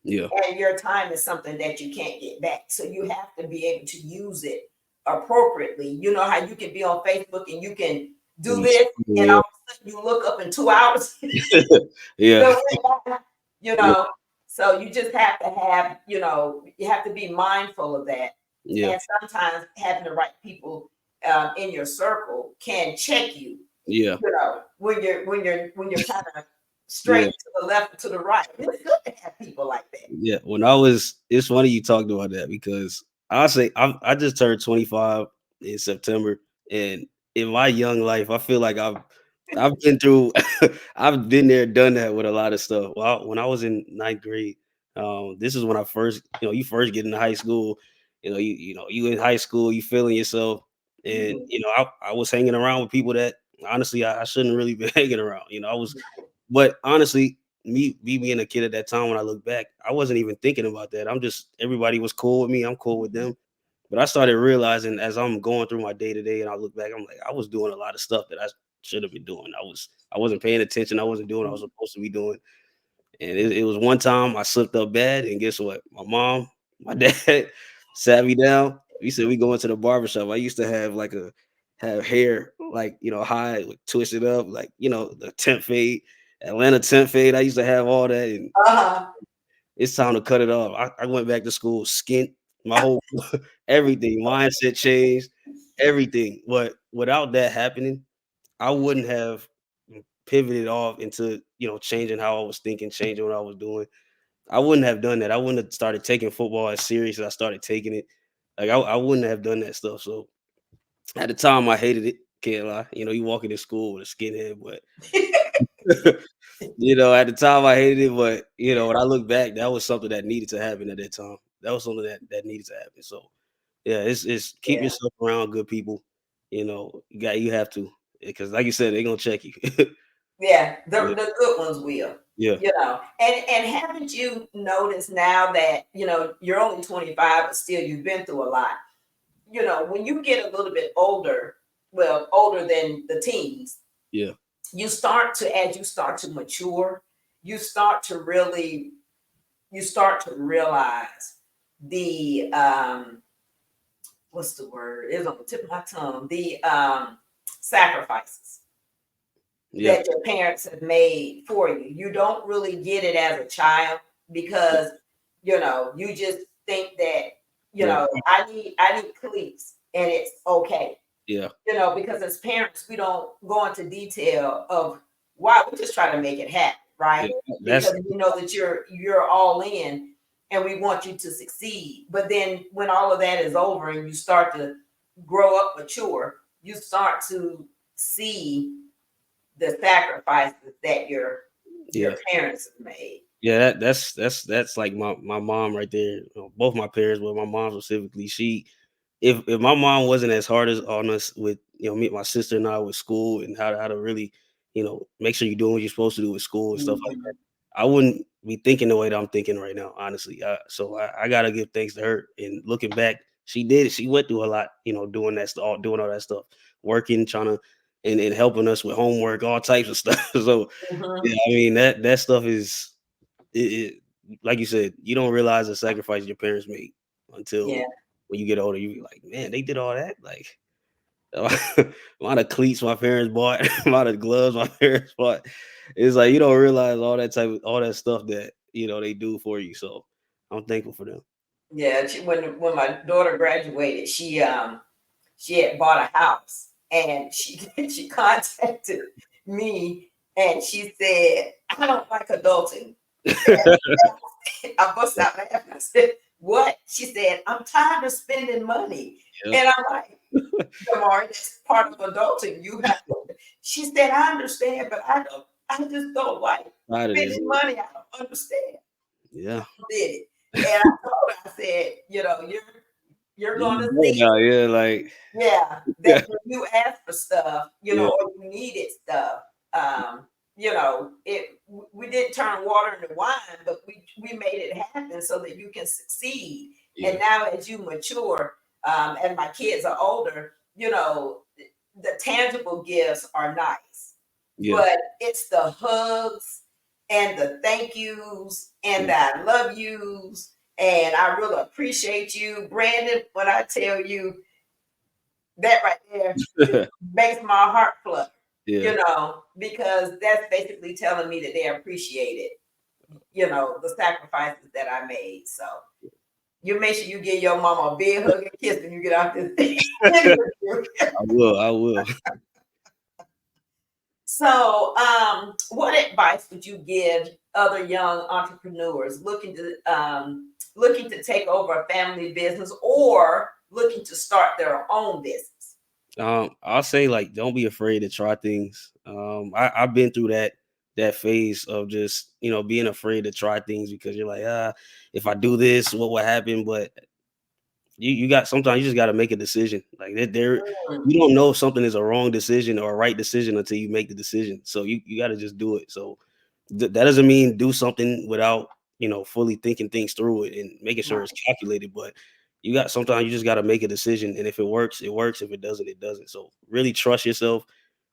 yeah, And your time is something that you can't get back. So you have to be able to use it appropriately. You know how you can be on Facebook and you can do yeah, this, and all yeah, of a sudden you look up in 2 hours, yeah, the went by, you yeah, know. So you just have to have, you have to be mindful of that. yeah, And sometimes having the right people in your circle can check you, yeah, when you're kind of straight yeah. to the left or to the right. It's good to have people like that. Yeah, it's funny you talked about that because I just turned 25 in September, and in my young life, I feel like I've been through, I've been there, done that with a lot of stuff. Well, when I was in ninth grade, this is when I first, you first get into high school. You in high school, you feeling yourself, and Mhm. I was hanging around with people that honestly I shouldn't really be hanging around. But honestly, me being a kid at that time, when I look back, I wasn't even thinking about that. I'm just everybody was cool with me. I'm cool with them. But I started realizing as I'm going through my day to day, and I look back, I'm like, I was doing a lot of stuff that I should have been doing. I wasn't paying attention. I wasn't doing what I was supposed to be doing. And it was one time I slipped up bad, and guess what? My mom, my dad sat me down. We said we go into the barbershop. I used to have hair like high, like, twisted up, like the temp fade, Atlanta temp fade. I used to have all that, and Uh-huh. it's time to cut it off. I went back to school, skint, my whole everything, mindset changed, everything. But without that happening, I wouldn't have pivoted off into changing how I was thinking, changing what I was doing. I wouldn't have done that. I wouldn't have started taking football as serious as I started taking it. Like I wouldn't have done that stuff. So at the time, I hated it. Can't lie. You walking in school with a skinhead, but at the time I hated it. But when I look back, that was something that needed to happen at that time. That was something that needed to happen. So yeah, it's keep Yeah. yourself around good people. You have to because like you said, they're gonna check you. Yeah, Yeah, the good ones will. yeah, And haven't you noticed now that you're only 25, but still you've been through a lot. when you get a little bit older, well, older than the teens, Yeah. as you start to mature, you start to really, you start to realize the, what's the word? It's on the tip of my tongue. The sacrifices Yeah. that your parents have made for you. You don't really get it as a child because you just think that Yeah. I need cleats and it's okay. Yeah. Because as parents we don't go into detail of why. We just try to make it happen, Yeah. right? That's Because we know that you're all in and we want you to succeed. But then when all of that is over and you start to grow up mature, you start to see the sacrifices that your yeah. parents have made. Yeah, that's like my mom right there. Both my parents, but my mom specifically. She, if my mom wasn't as hard as on us with me, my sister and I with school and how to really make sure you're doing what you're supposed to do with school and stuff like that, Mhm. I wouldn't be thinking the way that I'm thinking right now. Honestly, so I gotta give thanks to her. And looking back, she did. She went through a lot, doing that stuff, doing all that stuff, working, trying to, and helping us with homework, all types of stuff. So Mhm. yeah, I mean that stuff is it, like you said, you don't realize the sacrifice your parents made until Yeah. when you get older. You be like, man, they did all that. Like amount of cleats my parents bought, amount of gloves my parents bought. It's like you don't realize all that stuff that they do for you. So I'm thankful for them. Yeah. When my daughter graduated, she had bought a house and she she contacted me and she said, I don't like adulting. I bust out laughing. I said, what? She said, I'm tired of spending money. Yep. And I'm like, Damari, that's part of adulting. You have to. She said, I understand, but I just don't like Tired of this. spending money. I don't understand. Yeah. Did it. And I told her, I said, you're You gonna know see. now, yeah, like Yeah, yeah, that when you ask for stuff, yeah, or you needed stuff, we didn't turn water into wine, but we made it happen so that you can succeed. yeah, And now as you mature, and my kids are older, the tangible gifts are nice, yeah, but it's the hugs and the thank yous and the I love yous and I really appreciate you, Brandon. When I tell you that right there just yeah, makes my heart flutter, yeah. because that's basically telling me that they appreciate it, the sacrifices that I made. So you make sure you give your mama a big hug and kiss when you get out this interview. I will. I will. So, what advice would you give other young entrepreneurs looking to take over a family business or looking to start their own business? I'll say like don't be afraid to try things. I've been through that phase of just being afraid to try things because you're like, if I do this, what will happen? But you got sometimes you just got to make a decision. Like Mm, you don't know if something is a wrong decision or a right decision until you make the decision. So you got to just do it. So that doesn't mean do something without fully thinking things through it and making sure it's right. calculated. But sometimes you just got to make a decision, and if it works, it works. If it doesn't, it doesn't. So really trust yourself,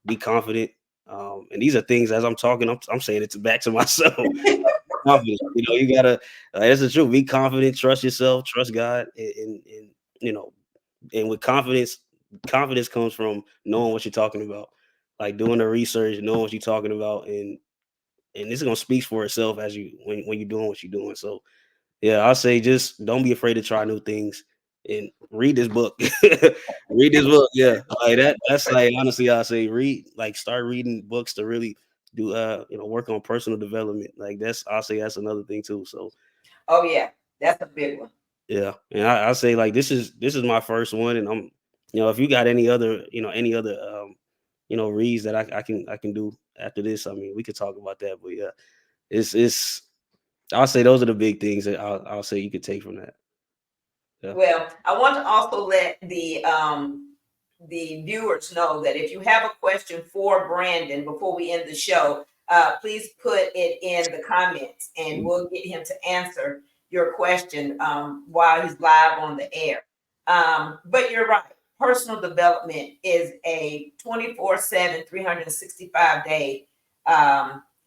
be confident. And these are things as I'm talking, I'm saying it back to myself. Confident. You gotta. That's the truth. Be confident. Trust yourself. Trust God. And you know, and with confidence comes from knowing what you're talking about, like doing the research, knowing what you're talking about, and this is gonna speak for itself as when you're doing what you're doing. So yeah, I'll say just don't be afraid to try new things and read this book. Read this book. Yeah, like that's like honestly, I'll say start reading books to really do work on personal development. Like I'll say that's another thing too. So Oh yeah, that's a big one. yeah, and I say like this is my first one, and I'm if you got any other reads that I can do after this, I mean we could talk about that. But yeah, it's I'll say those are the big things that I'll say you could take from that. Yeah. Well, I want to also let the viewers know that if you have a question for Brandon before we end the show, please put it in the comments, and Mm. we'll get him to answer your question while he's live on the air. But you're right. Personal development is a 24/7, 365-day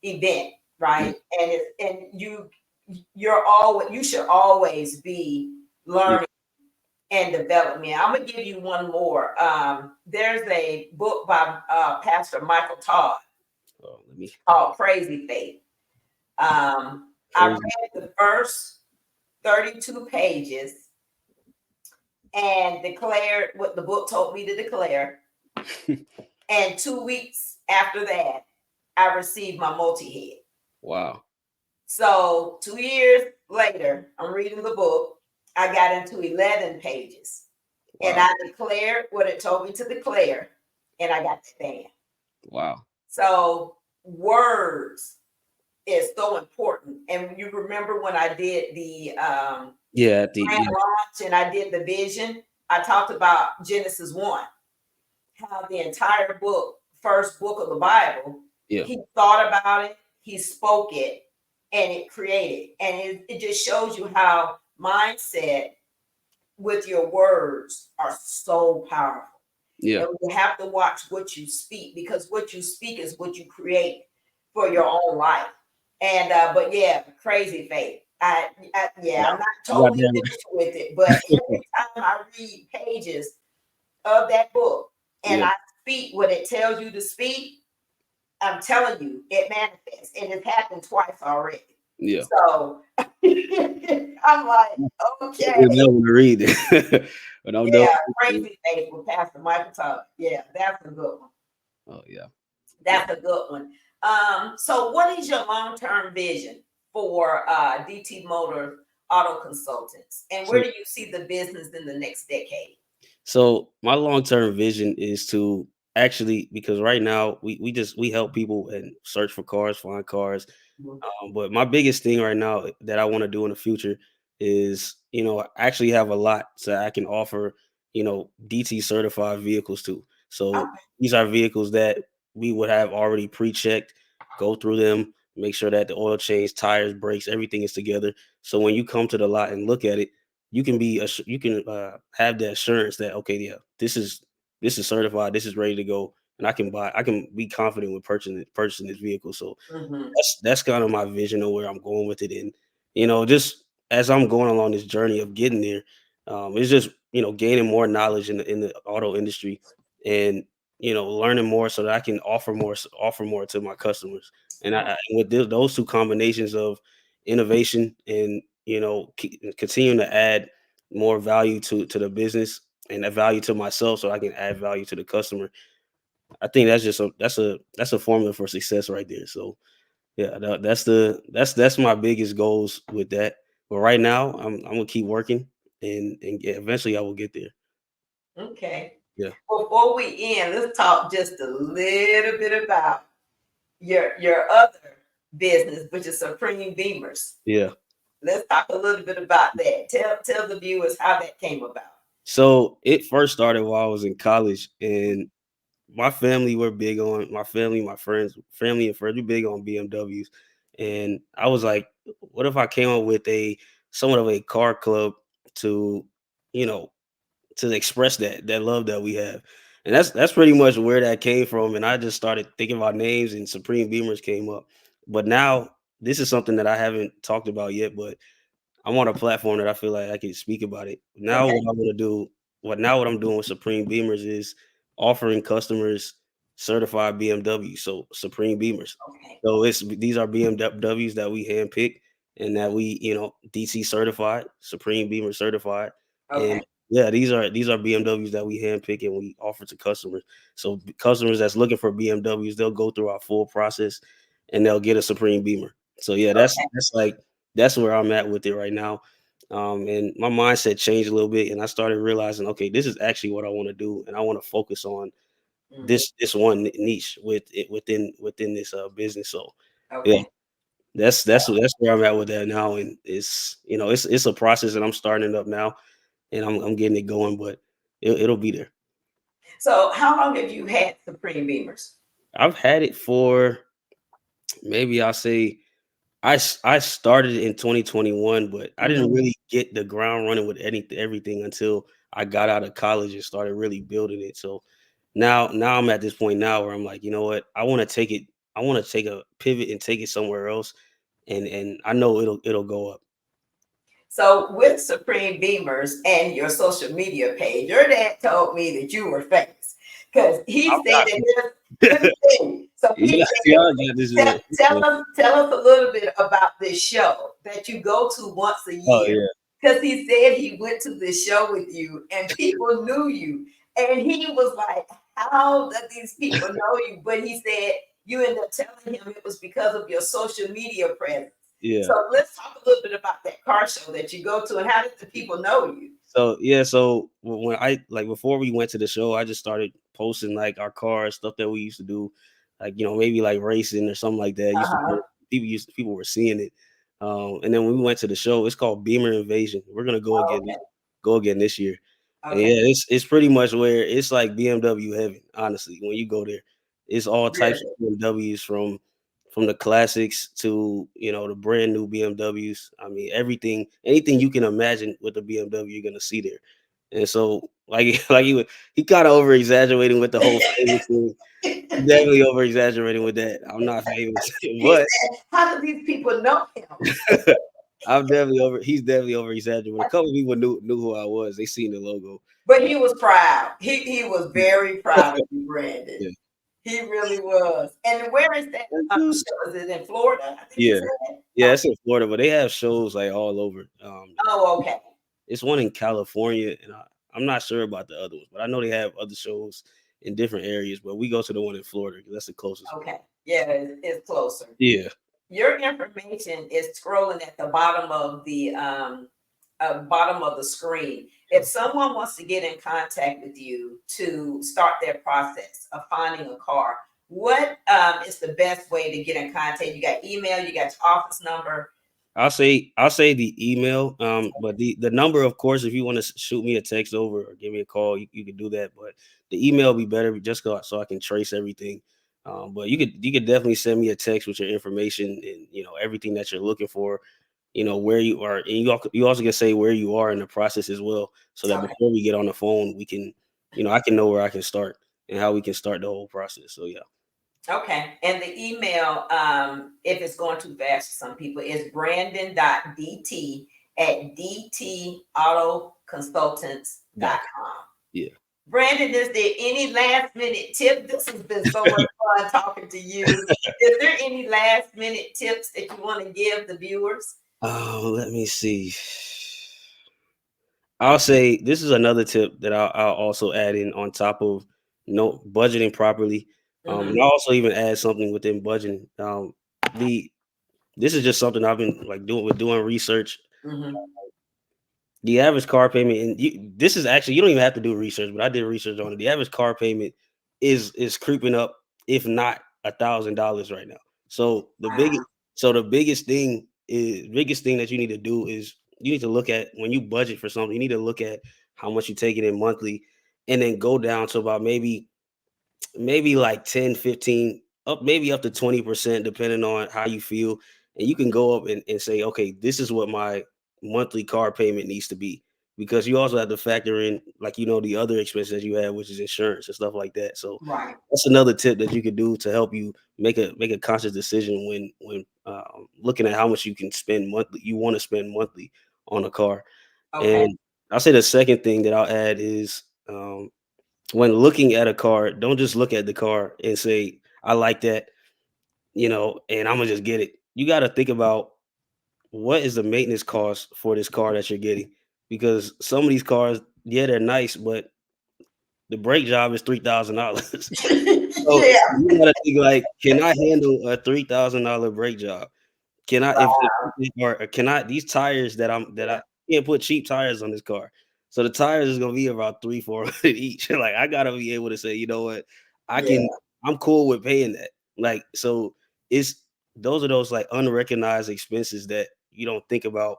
event, Yeah. right? You should always be Yeah. learning and development. I'm gonna give you one more. There's a book by Pastor Michael Todd Let me called Crazy Faith. I crazy. read the first 32 pages and declared what the book told me to declare. And 2 weeks after that, I received my multi head. Wow. So 2 years later, I'm reading the book. I got into 11 pages and Wow. I declared what it told me to declare, and I got the ban. Wow. So words is so important. And you remember when I did the Yeah. brand launch and I did the vision, I talked about Genesis 1, how the entire book, first book of the Bible, Yeah. he thought about it, he spoke it, and it created. And it just shows you how mindset with your words are so powerful. Yeah. And you have to watch what you speak, because what you speak is what you create for your own life. And but yeah, crazy faith. Yeah, I'm not You got totally that finished with it, but every time I read pages of that book and Yeah. I speak what it tells you to speak, I'm telling you, it manifests. And it's happened twice already. Yeah. So I'm like, I okay. didn't know when to read it, but I'm done. Yeah, crazy faith with Pastor Michael Todd. Yeah, that's a good one. Oh yeah. That's a good one. So what is your long-term vision for DT Motor Auto Consultants? And where So do you see the business in the next decade? So my long term vision is to actually, because right now we help people and search for cars, find cars. Mhm. But my biggest thing right now that I want to do in the future is, actually have a lot so I can offer, DT certified vehicles to. So Okay. these are vehicles that we would have already pre-checked, go through them, make sure that the oil change, tires, brakes, everything is together. So when you come to the lot and look at it, you can have the assurance that, okay, yeah, this is certified, this is ready to go, and I can be confident with purchasing this vehicle. So Hmm. that's kind of my vision of where I'm going with it. And just as I'm going along this journey of getting there, it's just gaining more knowledge in the auto industry, and learning more so that I can offer more to my customers. And with those two combinations of innovation and continuing to add more value to the business and that value to myself, so I can add value to the customer. I think that's a formula for success right there. So yeah, that's my biggest goals with that. But right now, I'm gonna keep working, and eventually I will get there. Okay. Yeah, Before we end, let's talk just a little bit about your other business, which is Supreme Beamers. yeah. Let's talk a little bit about that. Tell the viewers how that came about. So it first started while I was in college, and my family, my friends, family and friends, we big on BMWs, and I was like, what if I came up with a somewhat of a car club to, you know, to express that love that we have. And that's pretty much where that came from. And I just started thinking about names, and Supreme Beamers came up. But now this is something that I haven't talked about yet, but I'm on a platform that I feel like I can speak about it. Now Okay. what I want to do, what I'm doing with Supreme Beamers is offering customers certified BMW, so Supreme Beamers. Okay. So these are BMWs that we handpick and that we, DC certified, Supreme Beamer certified. Okay. And yeah, these are BMWs that we handpick and we offer to customers. So customers that's looking for BMWs, they'll go through our full process and they'll get a Supreme Beamer. So yeah, Okay. that's where I'm at with it right now. And my mindset changed a little bit, and I started realizing, okay, this is actually what I want to do, and I want to focus on Mm. this one niche within this business. So, yeah, Okay. that's where I'm at with that now, and it's a process that I'm starting up now, and I'm getting it going, but it'll be there. So how long have you had Supreme Beamers? I've had it for, maybe I'll say, I started in 2021, but I didn't Mhm. really get the ground running with everything until I got out of college and started really building it. So now I'm at this point now where I'm like, you know what, I want to take it. I want to take a pivot and take it somewhere else, and I know it'll go up. So with Supreme Beamers and your social media page, your dad told me that you were famous because he I'm said that let not. me tell you. So he said, Y'all got this. tell us a little bit about this show that you go to once a Oh year. yeah. Because he said he went to this show with you and people knew you. And he was like, how do these people know you? But he said you ended up telling him it was because of your social media presence. Yeah. So let's talk a little bit about that car show that you go to and how did the people know you? So yeah, so when I like before we went to the show, I just started posting like our cars, stuff that we used to do, like maybe like racing or something like that. Uh-huh. People were seeing it, and then when we went to the show, it's called Beamer Invasion. We're gonna Okay. go again this year, and Okay. yeah, it's pretty much where it's like BMW heaven. Honestly, when you go there, it's all types of Really? BMWs from the classics to the brand new BMWs. I mean everything, anything you can imagine with the BMW, you're gonna see there. And so like like he kind of over exaggerating with the whole famous thing. Definitely over exaggerating with that. I'm not famous, He but said, how do these people know him? I'm definitely over. He's definitely over exaggerating. A couple people knew who I was. They seen the logo. But he was proud. He was very proud of you, Brandon. Yeah. He really was. And where is that show? Is it in Florida? I think you Yeah. said. Yeah, Okay. it's in Florida, but they have shows like all over. Oh, okay. It's one in California, and I'm not sure about the other ones, but I know they have other shows in different areas. But we go to the one in Florida because that's the closest one. Okay. Yeah, it's closer. Yeah, Your information is scrolling at the bottom of the screen. If someone wants to get in contact with you to start their process of finding a car, what is the best way to get in contact? You got email, you got your office number. I'll say the email. But the number, of course, if you want to shoot me a text over or give me a call, you can do that. But the email will be better just so I can trace everything. But you could definitely send me a text with your information and everything that you're looking for. Where you are, and you also can say where you are in the process as well, so that Okay. before we get on the phone, we can, I can know where I can start and how we can start the whole process. So yeah. Okay. And the email, if it's going too fast for some people, is brandon.dt at Doc. dtautoconsultants.com. Yeah. Brandon, is there any last minute tip? This has been so much fun talking to you. Is there any last minute tips that you want to give the viewers? Oh, let me see. I'll say this is another tip that I'll also add in on top of budgeting properly. And Mm-hmm. I'll also even add something within budgeting. The This is just something I've been like doing research. Mm-hmm. The average car payment, and this is actually, you don't even have to do research, but I did research on it. The average car payment is creeping up, if not $1,000 right now. So Wow. the biggest thing that you need to do is you need to look at, when you budget for something, you need to look at how much you take it in monthly, and then go down to about maybe like 10, 15, up maybe up to 20%, depending on how you feel. And you can go up and say, okay, this is what my monthly car payment needs to be. Because you also have to factor in, like, the other expenses that you have, which is insurance and stuff like that. So Right. that's another tip that you could do to help you make a conscious decision when looking at how much you can spend monthly, you want to spend monthly on a car. Okay. And I'll say the second thing that I'll add is, when looking at a car, don't just look at the car and say, I like that, and I'm gonna just get it. You got to think about, what is the maintenance cost for this car that you're getting? Because some of these cars, yeah, they're nice, but the brake job is $3,000. So Yeah. you gotta think like, can I handle a $3,000 brake job? Can I if or can I these tires that Yeah. I can't put cheap tires on this car. So the tires is gonna be about 300-400 each. Like, I gotta be able to say, you know what, I Yeah. can I'm cool with paying that. Like, so it's those are those like unrecognized expenses that you don't think about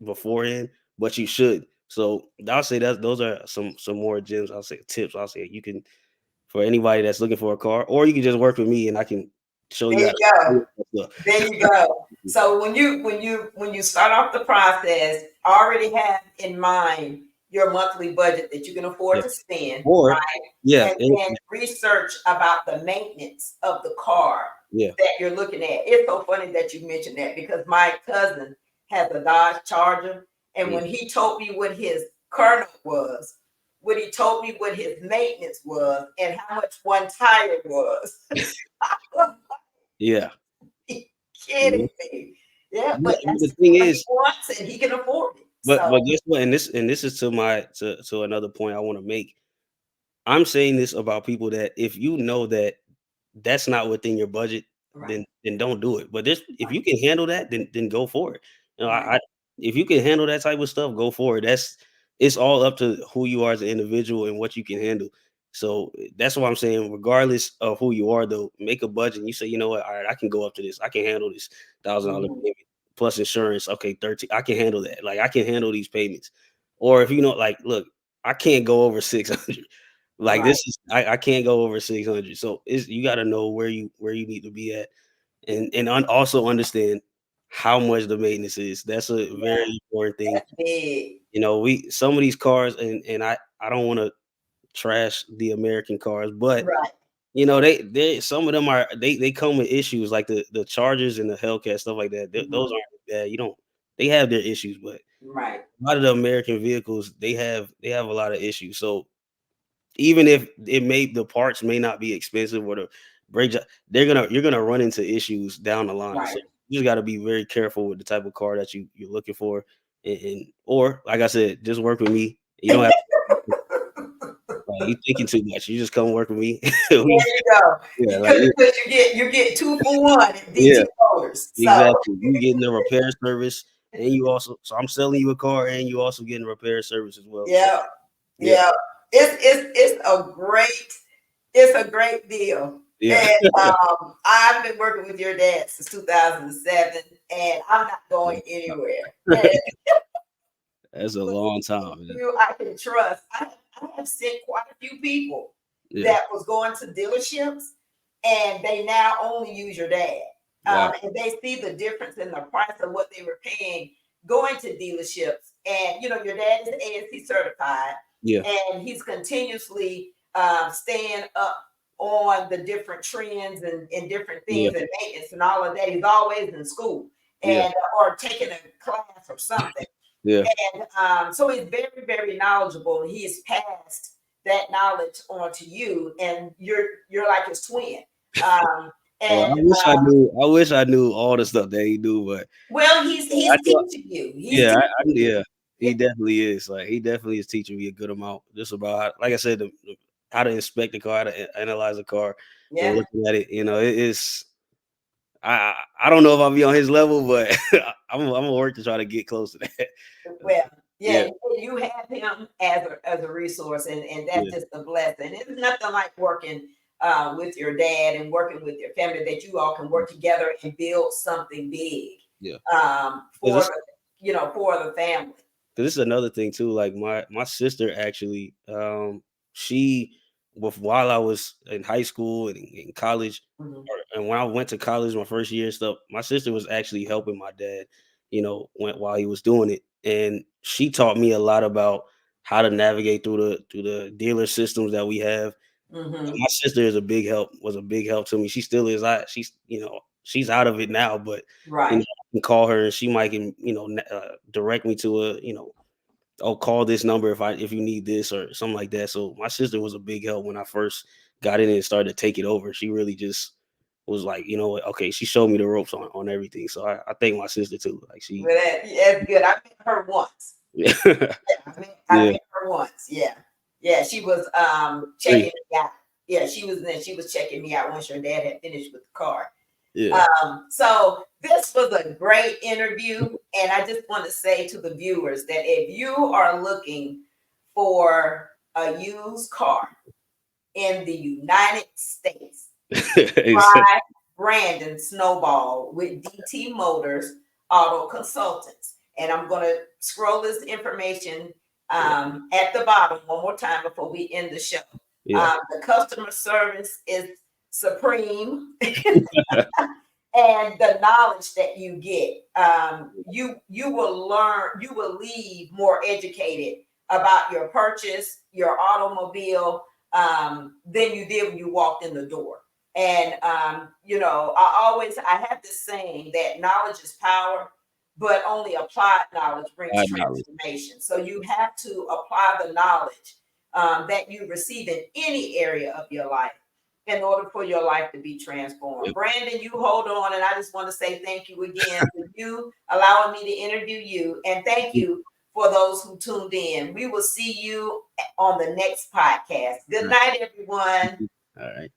beforehand, but you should. So I'll say that those are some more gems. I'll say tips. I'll say you can, for anybody that's looking for a car, or you can just work with me and I can show There you you how go. to. There you go. So when you start off the process, already have in mind your monthly budget that you can afford Yeah. to spend, Or right? yeah, And then research about the maintenance of the car yeah. that you're looking at. It's so funny that you mentioned that because my cousin has a Dodge Charger, and when he told me what his car note was, when he told me what his maintenance was, and how much one tire was, I was Yeah. kidding me. Yeah, but But the that's thing what he is, wants, and he can afford it. but So, guess what? And this is to my to another point I want to make. I'm saying this about people that if you know that that's not within your budget, right, then don't do it. But this, if right, you can handle that, then go for it. You know, right. if you can handle that type of stuff, go for it. It's all up to who you are as an individual and what you can handle. So that's what I'm saying. Regardless of who you are, though, make a budget. And you say, you know what, all right, I can go up to this. I can handle this $1,000 Mhm. payment plus insurance. Okay, 13. I can handle that. Like I can handle these payments. Or if you know, like, look, I can't go over 600. Like Right, this is I can't go over 600. So you got to know where you need to be at, and also understand how much the maintenance is. That's a yeah, very important thing. that's big. You know, we some of these cars, and I don't want to trash the American cars, but Right, you know they some of them are they come with issues like the Chargers and the Hellcat stuff like that. Those mhm, aren't bad. You don't they have their issues, but right, a lot of the American vehicles they have a lot of issues. So even if the parts may not be expensive or the brake job, you're gonna run into issues down the line. So right. you just got to be very careful with the type of car that you're looking for, and or like I said, just work with me. You don't have you thinking too much. You just come work with me. There you go. Yeah, like Because you get 2 for 1 at yeah, DT Motors. So exactly. You getting the repair service, and you also so I'm selling you a car, and you also getting a repair service as well. So yeah, yeah, yeah. It's a great deal. yeah, And I've been working with your dad since 2007, and I'm not going anywhere. And that's a long time. Man. you I can trust. I have sent quite a few people Yeah, that was going to dealerships, and they now only use your dad. wow. And they see the difference in the price of what they were paying going to dealerships. And your dad is ASC certified, Yeah, and he's continuously staying up on the different trends and different yeah, things and maintenance and all of that. He's always in school yeah, and or taking a class or something. yeah. And so he's very, very knowledgeable. And he's passed that knowledge on to you, and you're like his twin. Um, Well, and I wish I knew all the stuff that he do, but well, he's I he's do. teaching you. He's Yeah, teaching you. yeah. Yeah, He definitely is. Like he definitely is teaching me a good amount just about like I said, how to inspect the car, how to analyze a car, and yeah. looking at it. You know, it is. I don't know if I'll be on his level, but I'm gonna work to try to get close to that. Well, Yeah, yeah, you have him as a resource, and that's yeah, just a blessing. It's nothing like working with your dad and working with your family that you all can work together and build something big yeah. for for the family. Cause this is another thing too. Like my sister actually, she while I was in high school and in college, Mhm. and when I went to college my first year and stuff, my sister was actually helping my dad, while he was doing it, and she taught me a lot about how to navigate through the dealer systems that we have. Mhm. My sister was a big help to me. She still is. She's out of it now, but Right. I can call her and she might can direct me to oh, call this number if you need this or something like that. So my sister was a big help when I first got in and started to take it over. She really just was like, you know what, okay, she showed me the ropes on everything. So I thank my sister too. Like she Well, that's good. I met her once. yeah, Yeah, I yeah, met her once. Yeah, yeah. She was agree. checking me out. Yeah, she was checking me out once your dad had finished with the car. Yeah. So this was a great interview, and I just want to say to the viewers that if you are looking for a used car in the United States, Exactly. try Brandon Snowball with DT Motors Auto Consultants. And I'm going to scroll this information Yeah. at the bottom one more time before we end the show. Yeah. The customer service is supreme, and the knowledge that you get, you will learn, you will leave more educated about your purchase, your automobile, than you did when you walked in the door. And I have this saying that knowledge is power, but only applied knowledge brings Knowledge. transformation. So you have to apply the knowledge that you receive in any area of your life in order for your life to be transformed. Yep. Brandon, you hold on, and I just want to say thank you again for you allowing me to interview you, and thank you for those who tuned in. We will see you on the next podcast. Good night, everyone. All right.